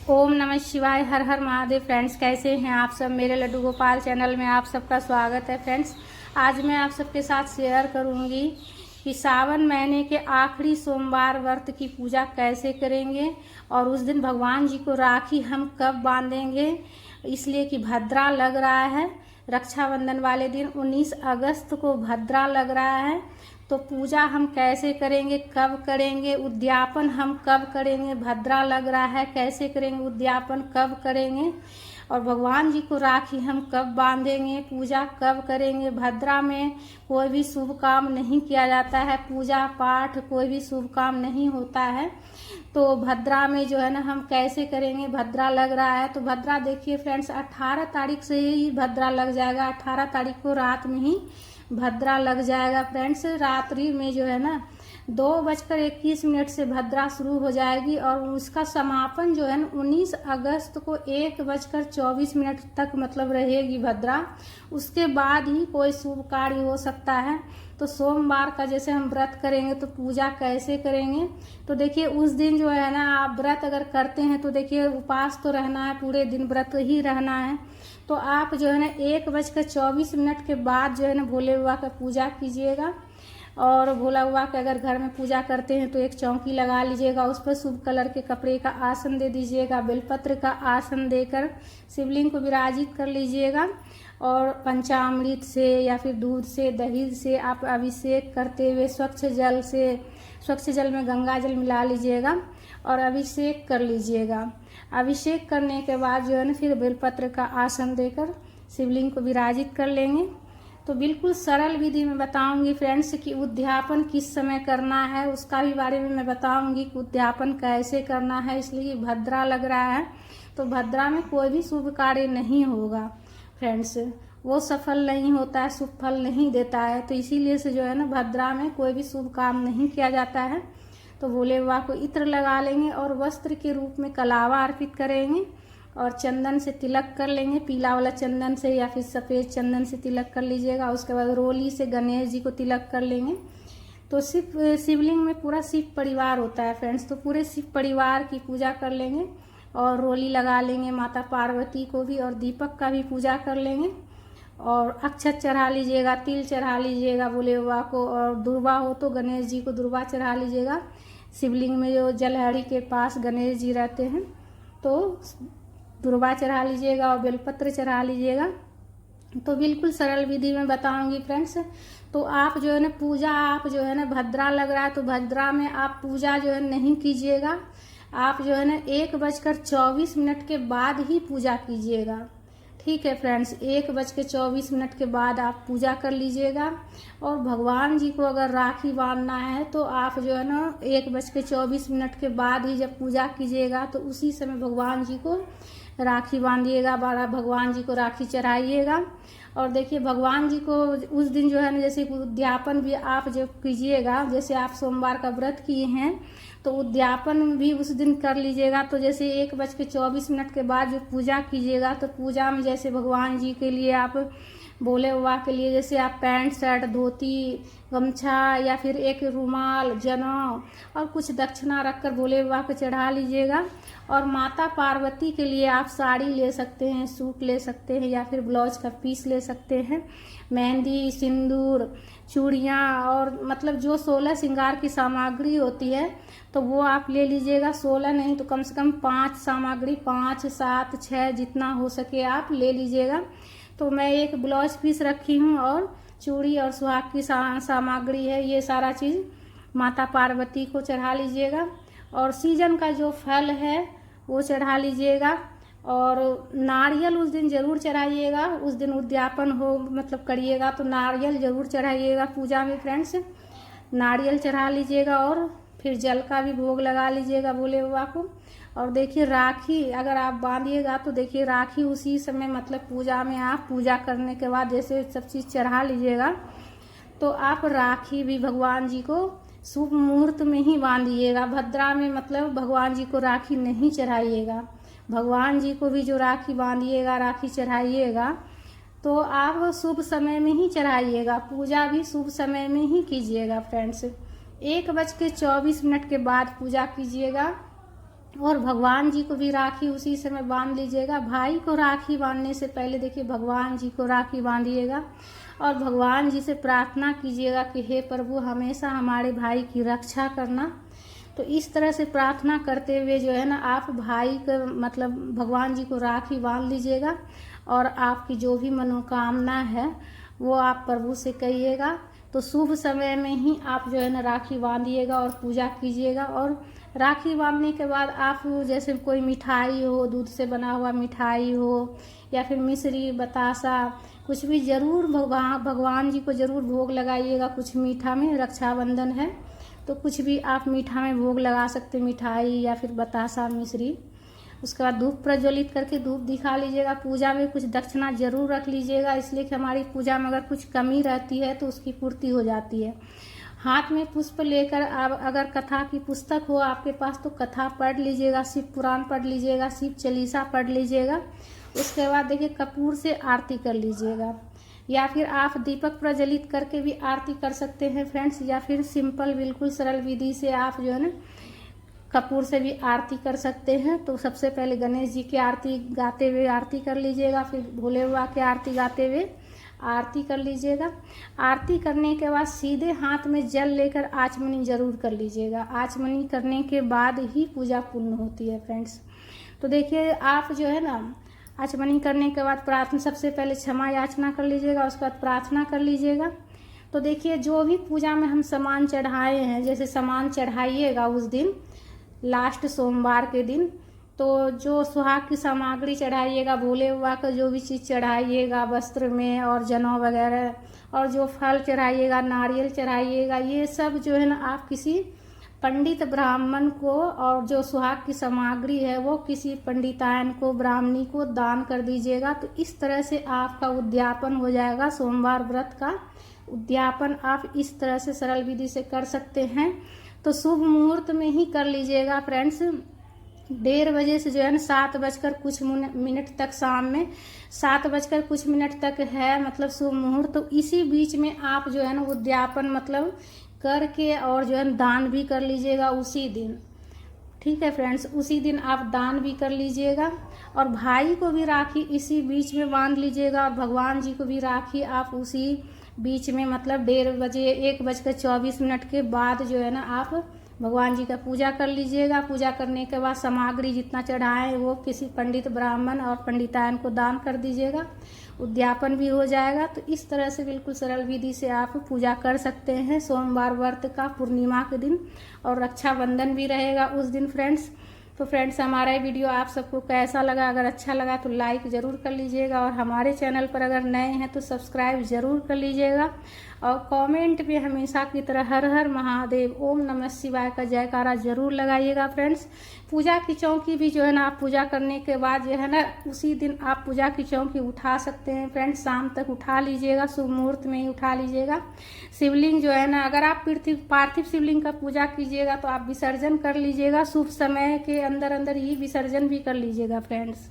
ओम नमः शिवाय। हर हर महादेव। फ्रेंड्स, कैसे हैं आप सब? मेरे लड्डू गोपाल चैनल में आप सबका स्वागत है। फ्रेंड्स, आज मैं आप सबके साथ शेयर करूंगी कि सावन महीने के आखिरी सोमवार व्रत की पूजा कैसे करेंगे और उस दिन भगवान जी को राखी हम कब बांधेंगे। इसलिए कि भद्रा लग रहा है, रक्षाबंधन वाले दिन 19 अगस्त को भद्रा लग रहा है। तो पूजा हम कैसे करेंगे, कब करेंगे, उद्यापन हम कब करेंगे, भद्रा लग रहा है कैसे करेंगे, उद्यापन कब करेंगे और भगवान जी को राखी हम कब बांधेंगे, पूजा कब करेंगे। भद्रा में कोई भी शुभ काम नहीं किया जाता है, पूजा पाठ कोई भी शुभ काम नहीं होता है। तो भद्रा में जो है ना हम कैसे करेंगे, भद्रा लग रहा है। तो भद्रा देखिए फ्रेंड्स, 18 तारीख से ही भद्रा लग जाएगा। 18 तारीख को रात में ही भद्रा लग जाएगा। फ्रेंड्स, रात्रि में जो है ना 2:21 से भद्रा शुरू हो जाएगी और उसका समापन जो है ना 19 अगस्त को 1:24 तक मतलब रहेगी भद्रा। उसके बाद ही कोई शुभ कार्य हो सकता है। तो सोमवार का जैसे हम व्रत करेंगे तो पूजा कैसे करेंगे, तो देखिए उस दिन जो है ना आप व्रत अगर करते हैं तो देखिए उपास तो रहना है, पूरे दिन व्रत ही रहना है। तो आप जो है ना 1:24 के बाद जो है ना भोले बाबा का पूजा कीजिएगा। और भोला बाबा के अगर घर में पूजा करते हैं तो एक चौकी लगा लीजिएगा, उस पर शुभ कलर के कपड़े का आसन दे दीजिएगा, बेलपत्र का आसन देकर शिवलिंग को विराजित कर लीजिएगा। और पंचामृत से या फिर दूध से, दही से आप अभिषेक करते हुए स्वच्छ जल में गंगा जल मिला लीजिएगा और अभिषेक कर लीजिएगा। अभिषेक करने के बाद जो है ना फिर बेलपत्र का आसन देकर शिवलिंग को विराजित कर लेंगे। तो बिल्कुल सरल विधि में बताऊंगी फ्रेंड्स कि उद्यापन किस समय करना है, उसका भी बारे में मैं बताऊंगी कि उद्यापन कैसे करना है। इसलिए भद्रा लग रहा है तो भद्रा में कोई भी शुभ कार्य नहीं होगा फ्रेंड्स, वो सफल नहीं होता है, शुभ फल नहीं देता है। तो इसीलिए से जो है ना भद्रा में कोई भी शुभ काम नहीं किया जाता है। तो भोले बाबा को इत्र लगा लेंगे और वस्त्र के रूप में कलावा अर्पित करेंगे और चंदन से तिलक कर लेंगे, पीला वाला चंदन से या फिर सफ़ेद चंदन से तिलक कर लीजिएगा। उसके बाद रोली से गणेश जी को तिलक कर लेंगे। तो शिवलिंग में पूरा शिव परिवार होता है फ्रेंड्स, तो पूरे शिव परिवार की पूजा कर लेंगे और रोली लगा लेंगे माता पार्वती को भी और दीपक का भी पूजा कर लेंगे। और अक्षत चढ़ा लीजिएगा, तिल चढ़ा लीजिएगा भोले बाबा को, और दुर्वा हो तो गणेश जी को दुर्वा चढ़ा लीजिएगा। शिवलिंग में जो जलहरी के पास गणेश जी रहते हैं तो दुर्वा चढ़ा लीजिएगा और बेलपत्र चढ़ा लीजिएगा। तो बिल्कुल सरल विधि में बताऊंगी फ्रेंड्स। तो आप जो है ना पूजा, आप जो है ना भद्रा लग रहा है तो भद्रा में आप पूजा जो है नहीं कीजिएगा। आप जो है ना 1:24 के बाद ही पूजा कीजिएगा। ठीक है फ्रेंड्स, 1:24 के बाद आप पूजा कर लीजिएगा। और भगवान जी को अगर राखी बांधना है तो आप जो है ना 1:24 के बाद ही जब पूजा कीजिएगा तो उसी समय भगवान जी को राखी बांधिएगा, भगवान जी को राखी चढ़ाइएगा। और देखिए भगवान जी को उस दिन जो है ना जैसे उद्यापन भी आप जब कीजिएगा, जैसे आप सोमवार का व्रत किए हैं तो उद्यापन भी उस दिन कर लीजिएगा। तो जैसे 1:24 के बाद जो पूजा कीजिएगा तो पूजा में जैसे भगवान जी के लिए आप भोले बाबा के लिए जैसे आप पैंट शर्ट, धोती, गमछा या फिर एक रुमाल, जनेऊ और कुछ दक्षिणा रखकर भोले बाबा को चढ़ा लीजिएगा। और माता पार्वती के लिए आप साड़ी ले सकते हैं, सूट ले सकते हैं या फिर ब्लाउज का पीस ले सकते हैं। मेहंदी, सिंदूर, चूड़ियाँ और मतलब जो 16 श्रृंगार की सामग्री होती है तो वो आप ले लीजिएगा। 16 नहीं तो कम से कम 5 सामग्री, 5, 7, 6 जितना हो सके आप ले लीजिएगा। तो मैं एक ब्लाउज पीस रखी हूँ और चूड़ी और सुहाग की सामग्री है, ये सारा चीज़ माता पार्वती को चढ़ा लीजिएगा। और सीजन का जो फल है वो चढ़ा लीजिएगा। और नारियल उस दिन ज़रूर चढ़ाइएगा, उस दिन उद्यापन हो मतलब करिएगा तो नारियल ज़रूर चढ़ाइएगा पूजा में फ्रेंड्स। नारियल चढ़ा लीजिएगा और फिर जल का भी भोग लगा लीजिएगा भोले बाबा को। और देखिए राखी अगर आप बांधिएगा तो देखिए राखी उसी समय मतलब पूजा में आप पूजा करने के बाद जैसे सब चीज़ चढ़ा लीजिएगा तो आप राखी भी भगवान जी को शुभ मुहूर्त में ही बांधिएगा। भद्रा में मतलब भगवान जी को राखी नहीं चढ़ाइएगा। भगवान जी को भी जो राखी बांधिएगा, राखी चढ़ाइएगा तो आप शुभ समय में ही चढ़ाइएगा, पूजा भी शुभ समय में ही कीजिएगा फ्रेंड्स। 1:24 के बाद पूजा कीजिएगा और भगवान जी को भी राखी उसी समय बांध लीजिएगा। भाई को राखी बांधने से पहले देखिए भगवान जी को राखी बांधिएगा और भगवान जी से प्रार्थना कीजिएगा कि हे प्रभु हमेशा हमारे भाई की रक्षा करना। तो इस तरह से प्रार्थना करते हुए जो है ना आप भाई का मतलब भगवान जी को राखी बांध लीजिएगा और आपकी जो भी मनोकामना है वो आप प्रभु से कहिएगा। तो शुभ समय में ही आप जो है ना राखी बांधिएगा और पूजा कीजिएगा। और राखी बांधने के बाद आप जैसे कोई मिठाई हो, दूध से बना हुआ मिठाई हो या फिर मिश्री बतासा कुछ भी ज़रूर भगवान जी को ज़रूर भोग लगाइएगा। कुछ मीठा में रक्षाबंधन है तो कुछ भी आप मीठा में भोग लगा सकते, मिठाई या फिर बतासा मिश्री। उसके बाद धूप प्रज्वलित करके धूप दिखा लीजिएगा। पूजा में कुछ दक्षिणा जरूर रख लीजिएगा, इसलिए कि हमारी पूजा में अगर कुछ कमी रहती है तो उसकी पूर्ति हो जाती है। हाथ में पुष्प लेकर आप अगर कथा की पुस्तक हो आपके पास तो कथा पढ़ लीजिएगा, शिव पुराण पढ़ लीजिएगा, शिव चालीसा पढ़ लीजिएगा। उसके बाद देखिए कपूर से आरती कर लीजिएगा या फिर आप दीपक प्रज्वलित करके भी आरती कर सकते हैं फ्रेंड्स, या फिर सिंपल बिल्कुल सरल विधि से आप जो है ना कपूर से भी आरती कर सकते हैं। तो सबसे पहले गणेश जी की आरती गाते हुए आरती कर लीजिएगा, फिर भोले बाबा की आरती गाते हुए आरती कर लीजिएगा। आरती करने के बाद सीधे हाथ में जल लेकर आचमनी जरूर कर लीजिएगा। आचमनी करने के बाद ही पूजा पूर्ण होती है फ्रेंड्स। तो देखिए आप जो है ना आचमनी करने के बाद प्रार्थना सबसे पहले क्षमा याचना कर लीजिएगा, उसके बाद प्रार्थना कर लीजिएगा। तो देखिए जो भी पूजा में हम सामान चढ़ाए हैं, जैसे सामान चढ़ाइएगा उस दिन लास्ट सोमवार के दिन, तो जो सुहाग की सामग्री चढ़ाइएगा, भोले बाबा का जो भी चीज़ चढ़ाइएगा वस्त्र में और जनेऊ वगैरह, और जो फल चढ़ाइएगा, नारियल चढ़ाइएगा, ये सब जो है ना आप किसी पंडित ब्राह्मण को, और जो सुहाग की सामग्री है वो किसी पंडितायन को, ब्राह्मणी को दान कर दीजिएगा। तो इस तरह से आपका उद्यापन हो जाएगा। सोमवार व्रत का उद्यापन आप इस तरह से सरल विधि से कर सकते हैं। तो शुभ मुहूर्त में ही कर लीजिएगा फ्रेंड्स। 1:30 बजे से जो है ना 7 बजकर कुछ मिनट तक, शाम में 7 बजकर कुछ मिनट तक है मतलब शुभ मुहूर्त। तो इसी बीच में आप जो है ना उद्यापन मतलब करके और जो है दान भी कर लीजिएगा उसी दिन। ठीक है फ्रेंड्स, उसी दिन आप दान भी कर लीजिएगा और भाई को भी राखी इसी बीच में बांध लीजिएगा और भगवान जी को भी राखी आप उसी बीच में मतलब 1:30 बजे 1:24 के बाद जो है ना आप भगवान जी का पूजा कर लीजिएगा। पूजा करने के बाद सामग्री जितना चढ़ाएं वो किसी पंडित ब्राह्मण और पंडितायन को दान कर दीजिएगा। उद्यापन भी हो जाएगा। तो इस तरह से बिल्कुल सरल विधि से आप पूजा कर सकते हैं सोमवार व्रत का पूर्णिमा के दिन, और रक्षाबंधन भी रहेगा उस दिन फ्रेंड्स। तो फ्रेंड्स हमारा ये वीडियो आप सबको कैसा लगा? अगर अच्छा लगा तो लाइक ज़रूर कर लीजिएगा और हमारे चैनल पर अगर नए हैं तो सब्सक्राइब ज़रूर कर लीजिएगा। और कमेंट में हमेशा की तरह हर हर महादेव, ओम नमः शिवाय का जयकारा ज़रूर लगाइएगा फ्रेंड्स। पूजा की चौकी भी जो है ना आप पूजा करने के बाद जो है ना उसी दिन आप पूजा की चौकी उठा सकते हैं फ्रेंड्स। शाम तक उठा लीजिएगा, शुभ मुहूर्त में ही उठा लीजिएगा। शिवलिंग जो है ना अगर आप पार्थिव शिवलिंग का पूजा कीजिएगा तो आप विसर्जन कर लीजिएगा। शुभ समय के अंदर अंदर ही विसर्जन भी कर लीजिएगा फ्रेंड्स।